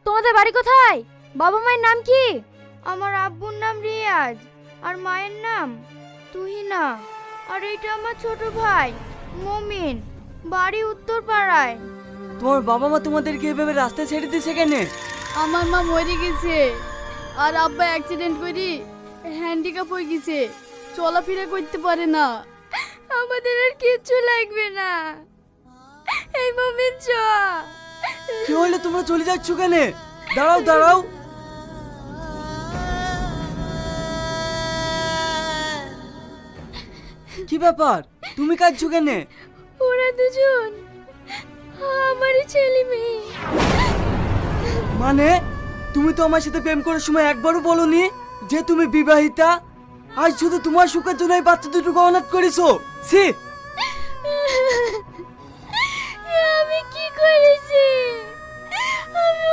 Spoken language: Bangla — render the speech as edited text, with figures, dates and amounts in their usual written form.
তোমাদের বাড়ি কোথায়? বাবা মায়ের নাম কি? আমার আব্বুর নাম রিয়াজ আর মায়ের নাম তুহিনা। আর এইটা আমার ছোট ভাই মমিন, বাড়ি উত্তর পাড়ায়। তোমার বাবা মা তোমাদেরকে এভাবে রাস্তায় ছেড়ে দিয়েছে কেন? আমার মা মরে গেছে আর আব্বা অ্যাক্সিডেন্ট করি হ্যান্ডিক্যাপ হয়ে গেছে, চলাফেরা করতে পারে না। আমাদের আর কিচ্ছু লাগবে না। এই মমিন চ। কি হলো, তোমরা চলে যাচ্ছ কেন? দাঁড়াও দাঁড়াও। কি ব্যাপার, তুমি কাঁদছো কেন? ওরা দুজন আমারই ছেলে মেয়ে। মানে তুমি তো আমার সাথে প্রেম করার সময় একবারও বলনি যে তুমি বিবাহিতা। আজ শুধু তোমার সুখের জন্য এই বাচ্চা দুটোকে অনাথ করেছো। ছি।